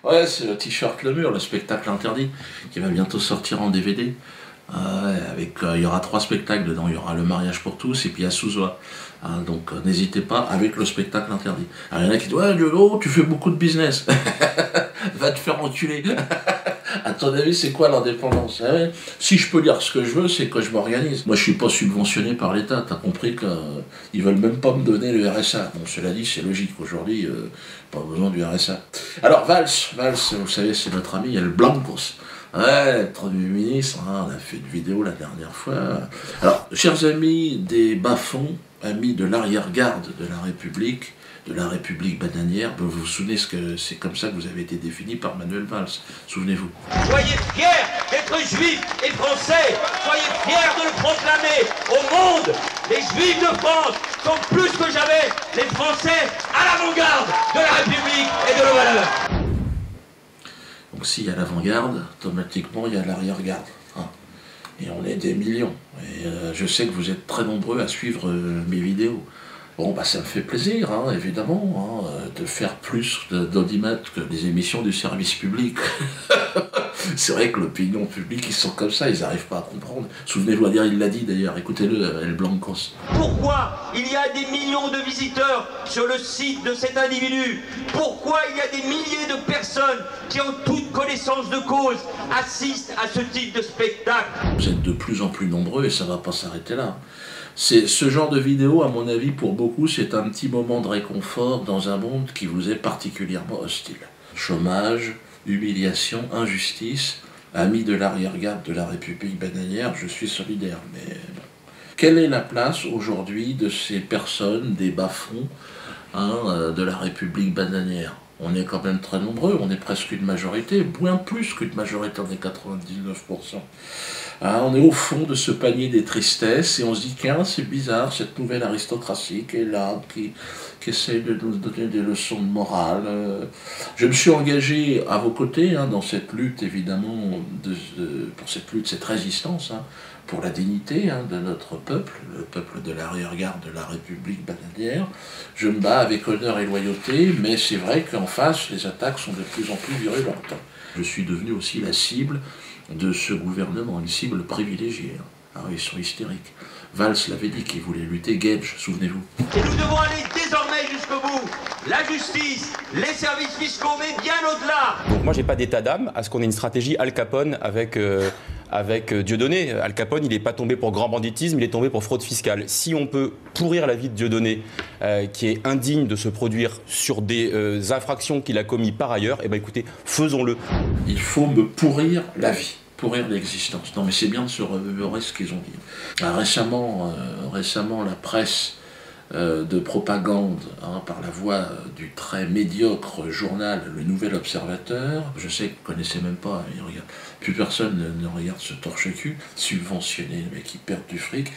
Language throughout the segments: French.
Ouais, c'est le t-shirt Le Mur, le spectacle interdit, qui va bientôt sortir en DVD. Il y aura 3 spectacles dedans, il y aura Le Mariage pour tous et puis il y a Sous-Oie. Donc n'hésitez pas avec le spectacle interdit. Alors il y en a qui disent ouais Diego, tu fais beaucoup de business. Va te faire enculer. À ton avis, c'est quoi l'indépendance? Si je peux dire ce que je veux, c'est que je m'organise. Moi, je suis pas subventionné par l'État. T'as compris qu'ils veulent même pas me donner le RSA. Bon, cela dit, c'est logique. Aujourd'hui, pas besoin du RSA. Alors, Valls, vous savez, c'est notre ami, il y a le Blancos. Ouais, le Premier ministre, on a fait une vidéo la dernière fois. Alors, chers amis des bas-fonds, amis de l'arrière-garde de la République bananière, vous vous souvenez que c'est comme ça que vous avez été défini par Manuel Valls, souvenez-vous. Soyez fiers d'être juifs et français, soyez fiers de le proclamer au monde. Les juifs de France sont plus que jamais les Français à l'avant-garde de la République et de nos valeurs. Donc s'il y a l'avant-garde, automatiquement il y a l'arrière-garde. Et on est des millions. Et je sais que vous êtes très nombreux à suivre mes vidéos. Bon, bah ça me fait plaisir, évidemment, de faire plus d'audimat que les émissions du service public. C'est vrai que l'opinion publique, ils sont comme ça, ils n'arrivent pas à comprendre. Souvenez-vous, il l'a dit d'ailleurs, écoutez-le, El Blancos. Pourquoi il y a des millions de visiteurs sur le site de cet individu? Pourquoi il y a des milliers de personnes qui, en toute connaissance de cause, assistent à ce type de spectacle? Vous êtes de plus en plus nombreux et ça ne va pas s'arrêter là. Ce genre de vidéo, à mon avis, pour beaucoup, c'est un petit moment de réconfort dans un monde qui vous est particulièrement hostile. Chômage, humiliation, injustice, amis de l'arrière-garde de la République bananière, je suis solidaire. Mais bon. Quelle est la place aujourd'hui de ces personnes, des bas-fonds de la République bananière? On est quand même très nombreux, on est presque une majorité, bien plus qu'une majorité, on est 99%. On est au fond de ce panier des tristesses et on se dit tiens, c'est bizarre, cette nouvelle aristocratie qui est là, qui essaie de nous donner des leçons de morale. Je me suis engagé à vos côtés dans cette lutte, évidemment, pour cette lutte, cette résistance, pour la dignité de notre peuple, le peuple de l'arrière-garde de la République bananière. Je me bats avec honneur et loyauté, mais c'est vrai qu'en face, les attaques sont de plus en plus virulentes. Je suis devenu aussi la cible de ce gouvernement, une cible privilégiée. Ils sont hystériques. Valls l'avait dit qu'il voulait lutter, Gage, souvenez-vous. Et nous devons aller désormais jusqu'au bout. La justice, les services fiscaux, mais bien au-delà. Donc moi, j'ai pas d'état d'âme à ce qu'on ait une stratégie Al Capone avec Dieudonné. Al Capone, il n'est pas tombé pour grand banditisme, il est tombé pour fraude fiscale. Si on peut pourrir la vie de Dieudonné, qui est indigne de se produire sur des infractions qu'il a commises par ailleurs, eh ben écoutez, faisons-le. Il faut me pourrir la vie, pourrir l'existence. Non mais c'est bien de se remémorer ce qu'ils ont dit. Récemment, la presse de propagande par la voix du très médiocre journal Le Nouvel Observateur. Je sais que vous ne connaissez même pas, plus personne ne regarde ce torche-cul, subventionné, mais qui perdent du fric.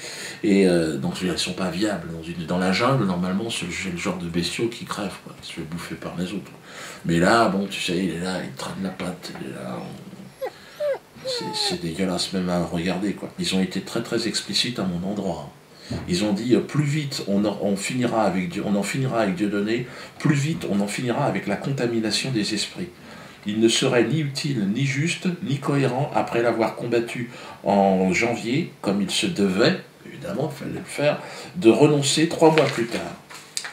Et donc ils ne sont pas viables. Dans la jungle, normalement, c'est le genre de bestiaux qui crèvent, qui se fait bouffer par les autres. Mais là, bon, tu sais, il est là, il traîne la patte, il est là. C'est dégueulasse même à regarder, quoi. Ils ont été très très explicites à mon endroit. Ils ont dit plus vite on en finira avec Dieudonné, plus vite on en finira avec la contamination des esprits. Il ne serait ni utile, ni juste, ni cohérent, après l'avoir combattu en janvier, comme il se devait, évidemment, il fallait le faire, de renoncer 3 mois plus tard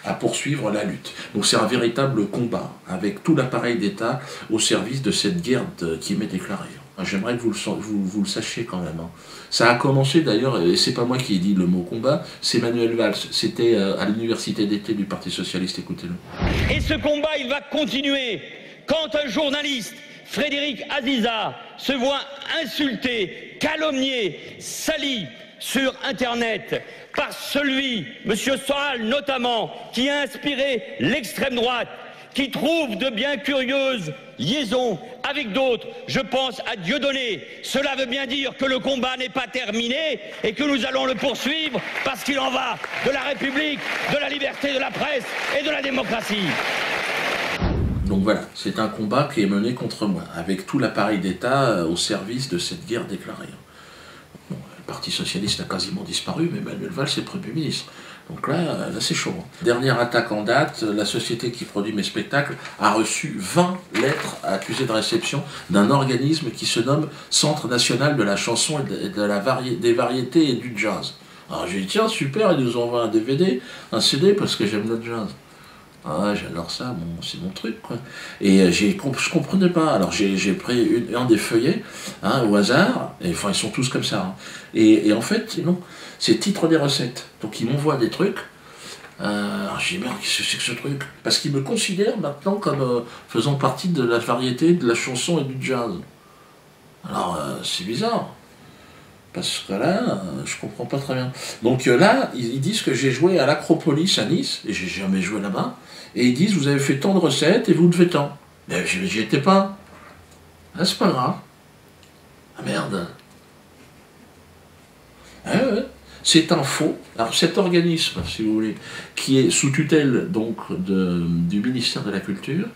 à poursuivre la lutte. Donc c'est un véritable combat, avec tout l'appareil d'État au service de cette guerre qui m'est déclarée. J'aimerais que vous le sachiez quand même. Ça a commencé d'ailleurs, et c'est pas moi qui ai dit le mot combat, c'est Manuel Valls. C'était à l'université d'été du Parti Socialiste, écoutez-le. Et ce combat, il va continuer. Quand un journaliste, Frédéric Aziza, se voit insulté, calomnié, sali sur Internet par celui, M. Soral notamment, qui a inspiré l'extrême droite, qui trouve de bien curieuses liaisons avec d'autres, je pense à Dieudonné. Cela veut bien dire que le combat n'est pas terminé et que nous allons le poursuivre parce qu'il en va de la République, de la liberté de la presse et de la démocratie. Donc voilà, c'est un combat qui est mené contre moi, avec tout l'appareil d'État au service de cette guerre déclarée. Bon, le Parti Socialiste a quasiment disparu, mais Manuel Valls est Premier ministre. Donc là c'est chaud. Dernière attaque en date, la société qui produit mes spectacles a reçu 20 lettres accusées de réception d'un organisme qui se nomme Centre National de la Chanson et des Variétés et du Jazz. Alors j'ai dit tiens super, ils nous envoient un DVD, un CD parce que j'aime le jazz. Ah, j'adore ça, bon, c'est mon truc, quoi. Et je comprenais pas. Alors j'ai pris un des feuillets, hein, au hasard, et enfin ils sont tous comme ça. Hein. Et en fait, non, c'est titre des recettes. Donc ils m'envoient des trucs. Alors j'ai dit merde, qu'est-ce que c'est que ce truc? Parce qu'ils me considèrent maintenant comme faisant partie de la variété, de la chanson et du jazz. Alors c'est bizarre. Parce que là, je comprends pas très bien. Donc là, ils disent que j'ai joué à l'Acropolis à Nice, et j'ai jamais joué là-bas, et ils disent, vous avez fait tant de recettes, et vous devez tant. Mais j'y étais pas. Ah, c'est pas grave. Ah merde. Ah, ouais. C'est un faux. Alors cet organisme, si vous voulez, qui est sous tutelle donc du ministère de la Culture,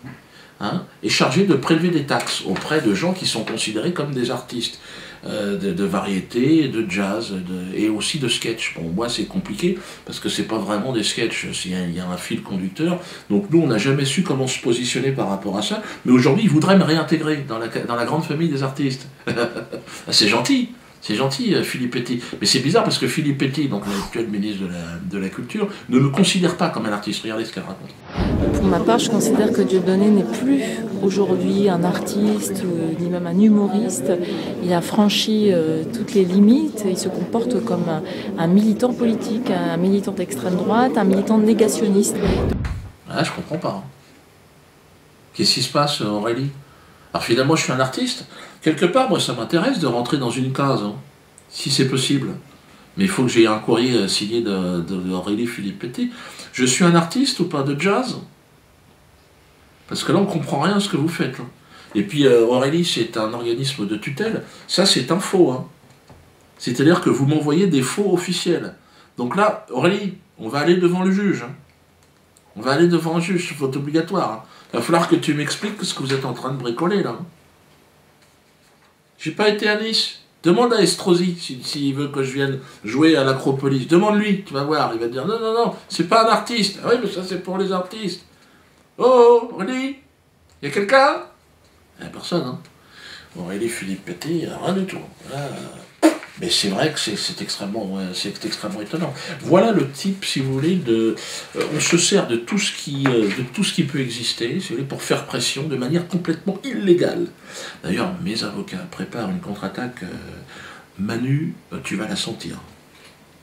hein, est chargé de prélever des taxes auprès de gens qui sont considérés comme des artistes. De variété, de jazz et aussi de sketch. Bon, moi c'est compliqué parce que c'est pas vraiment des sketchs, il y a un fil conducteur. Donc nous on n'a jamais su comment se positionner par rapport à ça. Mais aujourd'hui ils voudraient me réintégrer dans la grande famille des artistes. C'est gentil. C'est gentil, Philippe Petit. Mais c'est bizarre parce que Philippe Petit, donc l'actuel ministre de la Culture, ne me considère pas comme un artiste. Regardez ce qu'elle raconte. Pour ma part, je considère que Dieudonné n'est plus aujourd'hui un artiste, ni même un humoriste. Il a franchi toutes les limites. Il se comporte comme un militant politique, un militant d'extrême droite, un militant négationniste. Ah, je comprends pas. Hein. Qu'est-ce qui se passe, Aurélie? Alors finalement, je suis un artiste. Quelque part, moi, ça m'intéresse de rentrer dans une case, hein, si c'est possible. Mais il faut que j'ai un courrier signé d'Aurélie Philippe Petit. Je suis un artiste ou pas de jazz? Parce que là, on ne comprend rien à ce que vous faites. Hein. Et puis, Aurélie, c'est un organisme de tutelle. Ça, c'est un faux. Hein. C'est-à-dire que vous m'envoyez des faux officiels. Donc là, Aurélie, on va aller devant le juge. Hein. On va aller devant le juge, c'est obligatoire. Hein. Il va falloir que tu m'expliques ce que vous êtes en train de bricoler, là. J'ai pas été à Nice. Demande à Estrosi s'il veut que je vienne jouer à l'Acropolis. Demande-lui, tu vas voir. Il va te dire, non, non, non, c'est pas un artiste. Ah oui, mais ça, c'est pour les artistes. Oh, Aurélie, il y a quelqu'un? Il n'y a personne, hein. Aurélie Philippe Petit, rien du tout. Mais c'est vrai que c'est extrêmement étonnant. Voilà le type, si vous voulez, on se sert de tout ce qui peut exister, si vous voulez, pour faire pression de manière complètement illégale. D'ailleurs, mes avocats préparent une contre-attaque. Manu, tu vas la sentir.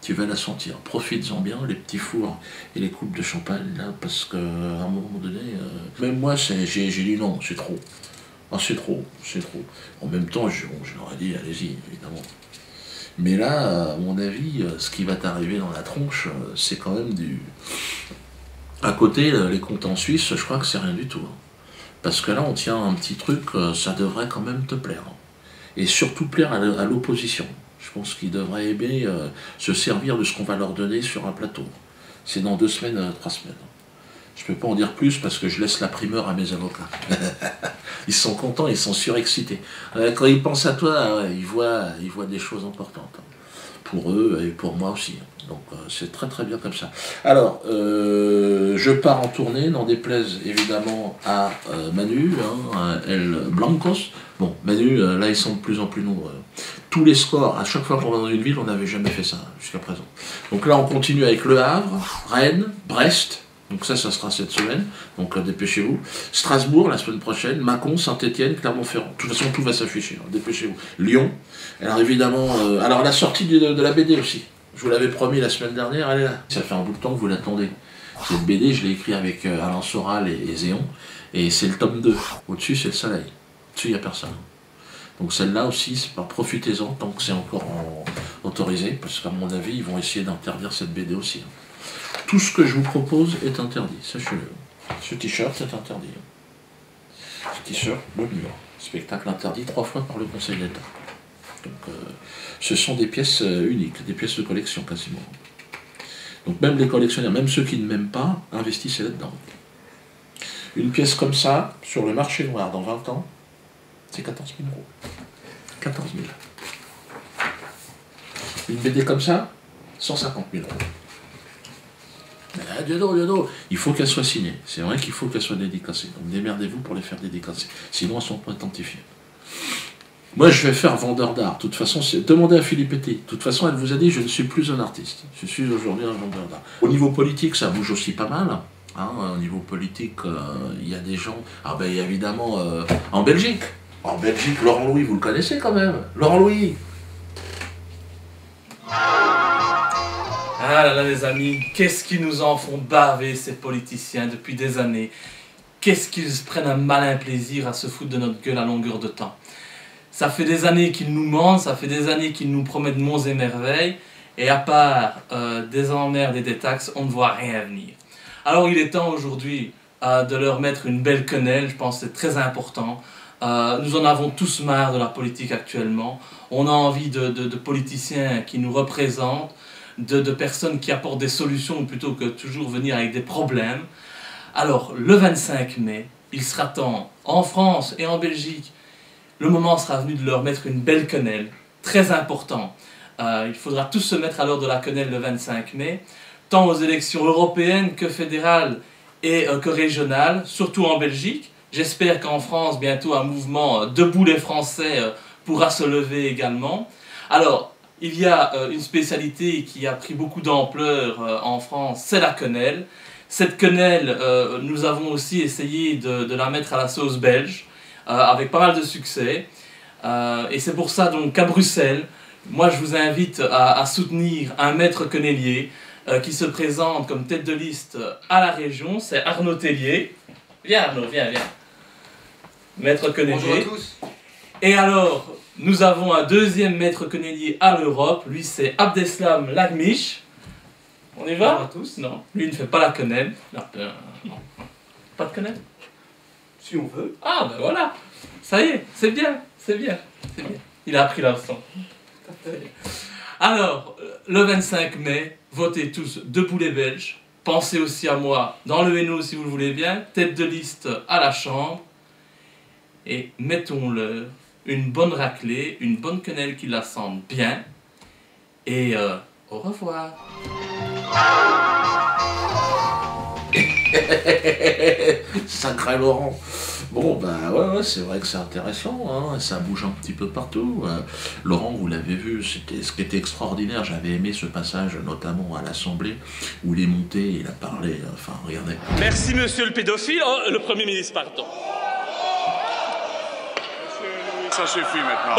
Tu vas la sentir. Profites-en bien, les petits fours et les coupes de champagne, là, parce qu'à un moment donné, même moi, j'ai dit non, c'est trop. Ah, c'est trop, c'est trop. En même temps, je leur ai dit, allez-y, évidemment. Mais là, à mon avis, ce qui va t'arriver dans la tronche, c'est quand même du... À côté, les comptes en Suisse, je crois que c'est rien du tout. Hein. Parce que là, on tient un petit truc, ça devrait quand même te plaire. Hein. Et surtout plaire à l'opposition. Je pense qu'ils devraient aimer se servir de ce qu'on va leur donner sur un plateau. C'est dans 2 semaines, 3 semaines. Je ne peux pas en dire plus parce que je laisse la primeur à mes avocats. Ils sont contents, ils sont surexcités. Quand ils pensent à toi, ils voient des choses importantes. Pour eux et pour moi aussi. Donc c'est très très bien comme ça. Alors, je pars en tournée, n'en déplaise évidemment à Manu, hein, El Blancos. Bon, Manu, là ils sont de plus en plus nombreux. Tous les scores, à chaque fois qu'on va dans une ville, on n'avait jamais fait ça jusqu'à présent. Donc là on continue avec Le Havre, Rennes, Brest. Donc ça sera cette semaine, donc dépêchez-vous. Strasbourg la semaine prochaine, Mâcon, Saint-Étienne, Clermont-Ferrand. De toute façon, tout va s'afficher, hein, dépêchez-vous. Lyon, alors évidemment, alors la sortie de la BD aussi. Je vous l'avais promis la semaine dernière, elle est là. Ça fait un bout de temps que vous l'attendez. Cette BD, je l'ai écrit avec Alain Soral et Zéon, et c'est le tome 2. Au-dessus, c'est le soleil. Au-dessus, il n'y a personne. Donc celle-là aussi, profitez-en tant que c'est encore autorisé, parce qu'à mon avis, ils vont essayer d'interdire cette BD aussi. Hein. Tout ce que je vous propose est interdit, sachez-le. Ce t-shirt est interdit. Ce t-shirt, le mur. Spectacle interdit 3 fois par le Conseil d'État. Donc, ce sont des pièces uniques, des pièces de collection quasiment. Donc même les collectionneurs, même ceux qui ne m'aiment pas, investissez là-dedans. Une pièce comme ça, sur le marché noir dans 20 ans, c'est 14 000 €. 14 000. Une BD comme ça, 150 000 €. Diodo, il faut qu'elle soit signée. C'est vrai qu'il faut qu'elle soit dédicacée. Donc démerdez-vous pour les faire dédicacer. Sinon, elles sont pas identifiées. Moi, je vais faire vendeur d'art. De toute façon, demandez à Philippe Petit. De toute façon, elle vous a dit, je ne suis plus un artiste. Je suis aujourd'hui un vendeur d'art. Au niveau politique, ça bouge aussi pas mal. Hein, au niveau politique, il y a des gens... Ah ben, il y a évidemment, en Belgique. En Belgique, Laurent Louis, vous le connaissez quand même. Laurent Louis. Ah là là les amis, qu'est-ce qu'ils nous en font baver ces politiciens depuis des années. Qu'est-ce qu'ils prennent un malin plaisir à se foutre de notre gueule à longueur de temps. Ça fait des années qu'ils nous mentent, ça fait des années qu'ils nous promettent monts et merveilles, et à part des emmerdes et des taxes, on ne voit rien venir. Alors il est temps aujourd'hui de leur mettre une belle quenelle, je pense que c'est très important. Nous en avons tous marre de la politique actuellement. On a envie de politiciens qui nous représentent, de personnes qui apportent des solutions plutôt que toujours venir avec des problèmes. Alors, le 25 mai, il sera temps, en France et en Belgique, le moment sera venu de leur mettre une belle quenelle, très important. Il faudra tous se mettre à l'heure de la quenelle le 25 mai, tant aux élections européennes que fédérales et que régionales, surtout en Belgique. J'espère qu'en France, bientôt, un mouvement Debout les Français pourra se lever également. Alors, il y a une spécialité qui a pris beaucoup d'ampleur en France, c'est la quenelle. Cette quenelle, nous avons aussi essayé de la mettre à la sauce belge, avec pas mal de succès. Et c'est pour ça donc qu'à Bruxelles, moi je vous invite à soutenir un maître quenellier qui se présente comme tête de liste à la région, c'est Arnaud Tellier. Viens Arnaud, viens. Maître quenellier. Bonjour à tous. Et alors, nous avons un deuxième maître quenellier à l'Europe, lui c'est Abdeslam Lagmish. On y va? Bonjour à tous. Non, lui il ne fait pas la quenelle. Non. Pas de quenelle? Si on veut. Ah ben voilà, ça y est, c'est bien. Il a appris la leçon. Alors, le 25 mai, votez tous Debout les Belges. Pensez aussi à moi dans le Hainaut si vous le voulez bien, tête de liste à la Chambre. Et mettons-leur une bonne raclée, une bonne quenelle qui la sente bien. Et au revoir. Sacré Laurent. Bon, bah ouais, c'est vrai que c'est intéressant, hein, ça bouge un petit peu partout. Laurent, vous l'avez vu, ce qui était extraordinaire, j'avais aimé ce passage, notamment à l'Assemblée, où il est monté, il a parlé, enfin, regardez. Merci monsieur le pédophile, le Premier ministre, pardon. Ça suffit maintenant.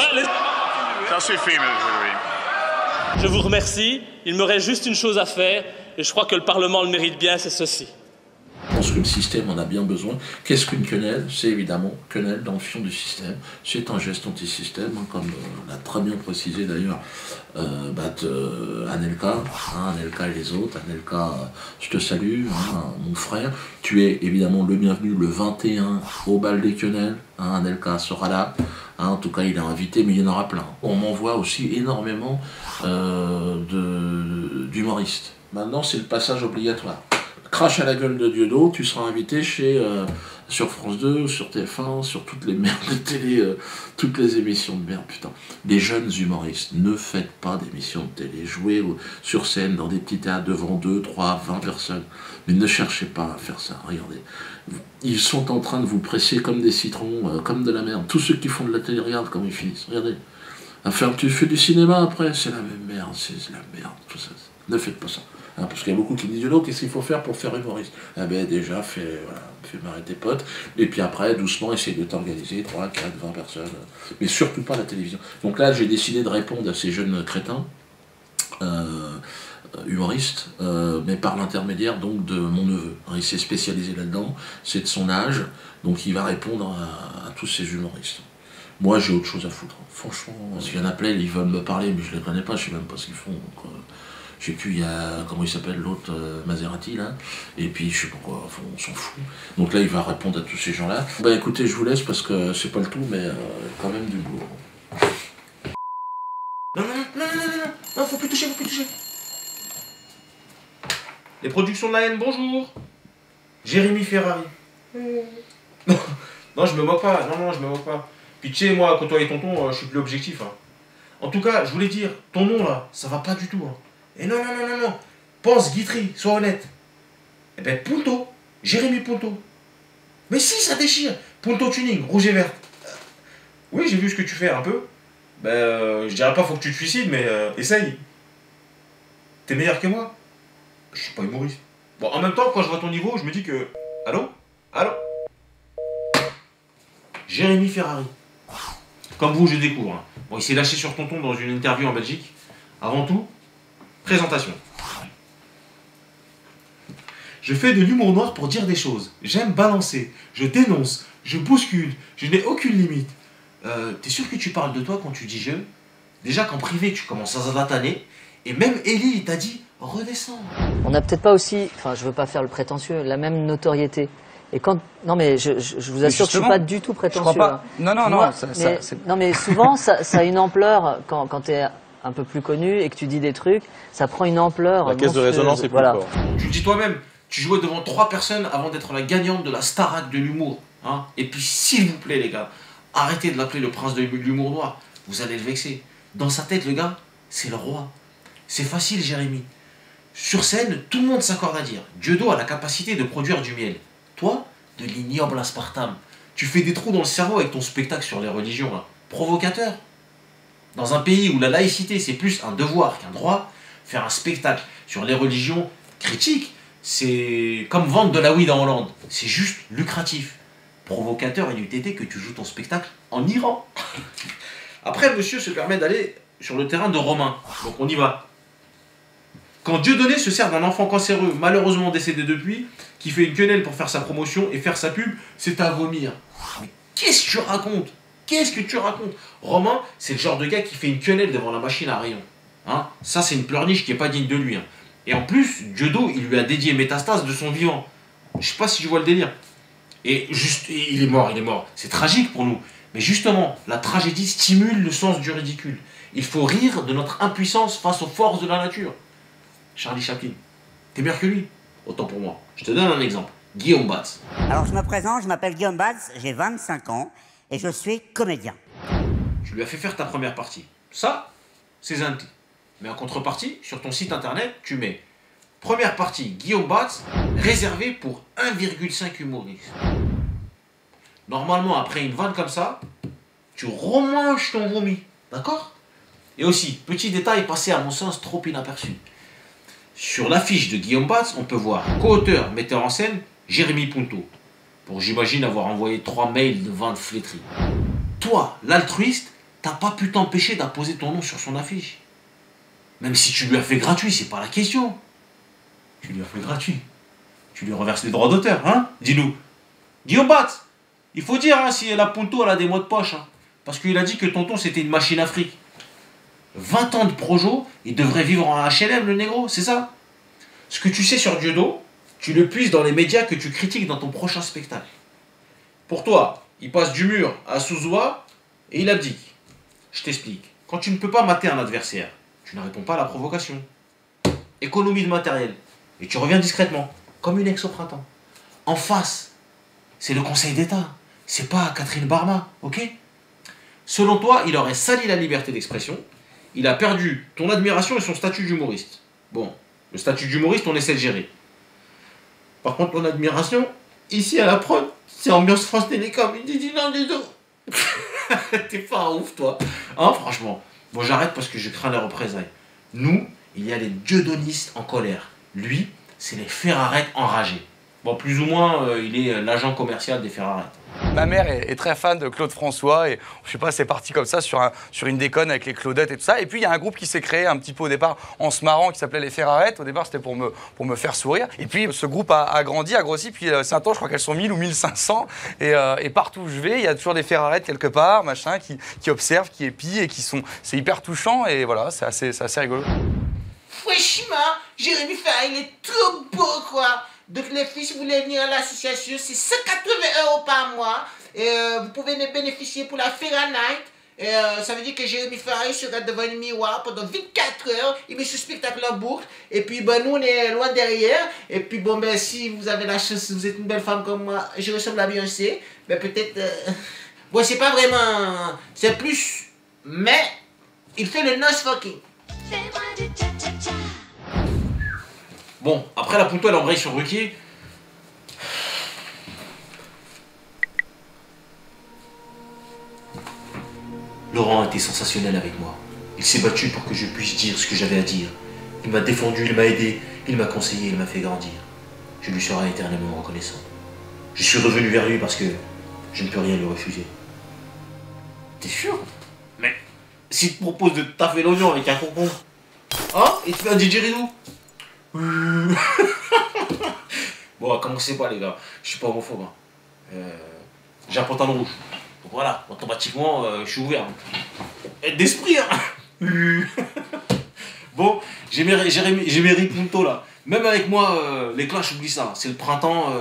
Ça suffit, monsieur Louis. Je vous remercie, il me reste juste une chose à faire, et je crois que le Parlement le mérite bien, c'est ceci. Je pense que le système en a bien besoin. Qu'est-ce qu'une quenelle? C'est évidemment quenelle dans le fion du système. C'est un geste anti-système, hein, comme l'a très bien précisé d'ailleurs Anelka, Anelka et les autres. Anelka, je te salue, mon frère. Tu es évidemment le bienvenu le 21 au bal des quenelles. Anelka sera là. En tout cas, il est invité, mais il y en aura plein. On m'envoie aussi énormément d'humoristes. Maintenant, c'est le passage obligatoire. Crache à la gueule de Diodo, tu seras invité sur France 2, sur TF1, sur toutes les merdes de télé, toutes les émissions de merde, putain. Les jeunes humoristes, ne faites pas d'émissions de télé, jouez sur scène dans des petits théâtres devant 2, 3, 20 personnes, mais ne cherchez pas à faire ça, regardez. Ils sont en train de vous presser comme des citrons, comme de la merde. Tous ceux qui font de la télé, regardent comme ils finissent, regardez. Tu fais du cinéma après, c'est la même merde, c'est la merde, tout ça. Ne faites pas ça. Parce qu'il y a beaucoup qui me disent « qu'est-ce qu'il faut faire pour faire humoriste ?» Ah ben déjà, fais marrer tes potes, et puis après, doucement, essaye de t'organiser, 3, 4, 20 personnes, mais surtout pas la télévision. Donc là, j'ai décidé de répondre à ces jeunes crétins, humoristes, mais par l'intermédiaire donc de mon neveu. Il s'est spécialisé là-dedans, c'est de son âge, donc il va répondre à tous ces humoristes. Moi, j'ai autre chose à foutre, franchement. Parce qu'il y en a plein, ils veulent me parler, mais je les connais pas, je sais même pas ce qu'ils font. Donc, je sais plus, il y a, comment il s'appelle l'autre, Maserati, là, et puis je sais pas quoi, enfin, on s'en fout. Donc là, il va répondre à tous ces gens-là. Bah écoutez, je vous laisse parce que c'est pas le tout, mais quand même du boulot. Non, faut plus toucher. Les productions de la haine, bonjour. Jérémy Ferrari. Non, je me moque pas, non, je me moque pas. Puis tu sais, moi, quand toi et tonton, je suis plus objectif. Hein. En tout cas, je voulais dire, ton nom là, ça va pas du tout. Hein. Et non. Pense Guitry, sois honnête. Eh ben Punto, Jérémy Punto. Mais si, ça déchire. Punto Tuning, rouge et vert. Oui, j'ai vu ce que tu fais un peu. Je dirais pas faut que tu te suicides, mais essaye. T'es meilleur que moi. Je suis pas humoriste. Bon, en même temps, quand je vois ton niveau, je me dis que... Allô? Allô? Jérémy Ferrari. Comme vous, je découvre. Hein. Bon, il s'est lâché sur Tonton dans une interview en Belgique. Avant tout, présentation. Je fais de l'humour noir pour dire des choses. J'aime balancer. Je dénonce. Je bouscule. Je n'ai aucune limite. T'es sûr que tu parles de toi quand tu dis je? Déjà qu'en privé, tu commences à zataner. Et même Ellie, il t'a dit redescends. On n'a peut-être pas aussi, enfin je veux pas faire le prétentieux, la même notoriété. Et quand, non mais je vous assure que je suis pas du tout prétentieux. Je crois pas. Non, non, moi, non. Non mais souvent ça a une ampleur quand t'es un peu plus connu et que tu dis des trucs, ça prend une ampleur. La caisse de résonance est plus forte. Tu le dis toi-même, tu jouais devant 3 personnes avant d'être la gagnante de la Starac de l'humour. Hein. Et puis s'il vous plaît les gars, arrêtez de l'appeler le prince de l'humour noir. Vous allez le vexer. Dans sa tête le gars, c'est le roi. C'est facile Jérémy. Sur scène, tout le monde s'accorde à dire Dieudo a la capacité de produire du miel. Toi, de l'ignoble aspartame. Tu fais des trous dans le cerveau avec ton spectacle sur les religions. Hein. Provocateur. Dans un pays où la laïcité c'est plus un devoir qu'un droit, faire un spectacle sur les religions critiques, c'est comme vendre de la weed en Hollande. C'est juste lucratif. Provocateur, il eût été que tu joues ton spectacle en Iran. Après, monsieur se permet d'aller sur le terrain de Romain. Donc on y va. Quand Dieudonné se sert d'un enfant cancéreux, malheureusement décédé depuis, qui fait une quenelle pour faire sa promotion et faire sa pub, c'est à vomir. Mais qu'est-ce que tu racontes? Qu'est-ce que tu racontes? Romain, c'est le genre de gars qui fait une quenelle devant la machine à rayons. Hein, ça, c'est une pleurniche qui n'est pas digne de lui. Hein. Et en plus, Dieudo, il lui a dédié Métastase de son vivant. Je sais pas si tu vois le délire. Et juste, il est mort, il est mort. C'est tragique pour nous. Mais justement, la tragédie stimule le sens du ridicule. Il faut rire de notre impuissance face aux forces de la nature. Charlie Chaplin, t'es meilleur que lui. Autant pour moi. Je te donne un exemple. Guillaume Batz. Alors je me présente, je m'appelle Guillaume Batz, j'ai 25 ans et je suis comédien. Tu lui as fait faire ta première partie. Ça, c'est Zinti. Mais en contrepartie, sur ton site internet, tu mets première partie Guillaume Batz, réservée pour 1,5 humoristes. Normalement, après une vanne comme ça, tu remanges ton vomi. D'accord? Et aussi, petit détail passé à mon sens trop inaperçu. Sur l'affiche de Guillaume Batz, on peut voir co-auteur, metteur en scène, Jérémy Punto. Pour, j'imagine, avoir envoyé 3 mails de vente flétrie. Toi, l'altruiste, t'as pas pu t'empêcher d'apposer ton nom sur son affiche. Même si tu lui as fait gratuit, c'est pas la question. Tu lui as fait gratuit. Tu lui reverses les droits d'auteur, hein? Dis-nous. Guillaume Batz, il faut dire hein, si la Punto elle a des mots de poche. Hein, parce qu'il a dit que tonton c'était une machine à fric. 20 ans de projo, il devrait vivre en HLM le négro, c'est ça? Ce que tu sais sur Dieudo, tu le puises dans les médias que tu critiques dans ton prochain spectacle. Pour toi, il passe du mur à Souzoua et il abdique. Je t'explique. Quand tu ne peux pas mater un adversaire, tu ne réponds pas à la provocation. Économie de matériel. Et tu reviens discrètement, comme une ex au printemps. En face, c'est le Conseil d'État. C'est pas Catherine Barma, ok? Selon toi, il aurait sali la liberté d'expression. Il a perdu ton admiration et son statut d'humoriste. Bon, le statut d'humoriste, on essaie de gérer. Par contre, ton admiration, ici à la prod, c'est ambiance France Télécom. Il dit non, du tout. T'es pas un ouf, toi. Hein, franchement. Bon, j'arrête parce que je crains les représailles. Nous, il y a les dieudonistes en colère. Lui, c'est les Ferrarettes enragés. Bon, plus ou moins, il est l'agent commercial des Ferrarettes. Ma mère est très fan de Claude François et je sais pas, c'est parti comme ça sur une déconne avec les Claudettes et tout ça. Et puis il y a un groupe qui s'est créé un petit peu au départ en se marrant qui s'appelait les Ferrarettes. Au départ c'était pour me faire sourire. Et puis ce groupe a grandi, a grossi. Puis c'est un temps, je crois qu'elles sont 1000 ou 1500. Et partout où je vais, il y a toujours des Ferrarettes quelque part, machin, qui observent, qui épient et qui sont. C'est hyper touchant et voilà, c'est assez rigolo. Franchement, Jérémy Ferrari, il est trop beau quoi. Donc les filles, si vous voulez venir à l'association, c'est 180 € par mois. Et vous pouvez bénéficier pour la Ferra Night. Et ça veut dire que Jérémy Ferrari sera devant le miroir pendant 24 heures. Il met ce spectacle en boucle. Et puis ben, nous, on est loin derrière. Et puis bon, ben si vous avez la chance, vous êtes une belle femme comme moi, je ressemble à Beyoncé, ben peut-être... Bon, c'est pas vraiment... C'est plus... Mais, il fait le nose fucking. Bon, après la Punto elle embraye sur Ruquier, Laurent a été sensationnel avec moi. Il s'est battu pour que je puisse dire ce que j'avais à dire. Il m'a défendu, il m'a aidé, il m'a conseillé, il m'a fait grandir. Je lui serai éternellement reconnaissant. Je suis revenu vers lui parce que je ne peux rien lui refuser. T'es sûr? Mais s'il te propose de taffer l'oignon avec un concombre, hein? Il te fait un didgeridoo? Bon, commencez pas les gars, je suis pas homophobe. Hein. J'ai un pantalon rouge. Donc voilà, automatiquement, je suis ouvert. Aide d'esprit, hein. Bon, j'ai mes ripuntos là. Même avec moi, les clashs, j'oublie ça. C'est le printemps,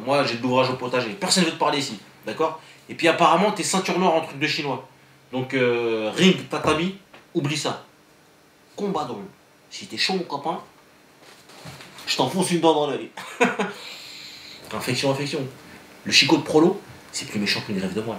moi j'ai de l'ouvrage au potager. Personne ne veut te parler ici, d'accord? Et puis apparemment, t'es ceinture noire en truc de chinois. Donc, ring, tatami, oublie ça. Combat drôle. Si t'es chaud, mon copain, je t'enfonce une dent dans l'œil. Infection. Le chicot de prolo, c'est plus méchant qu'une grève de moelle.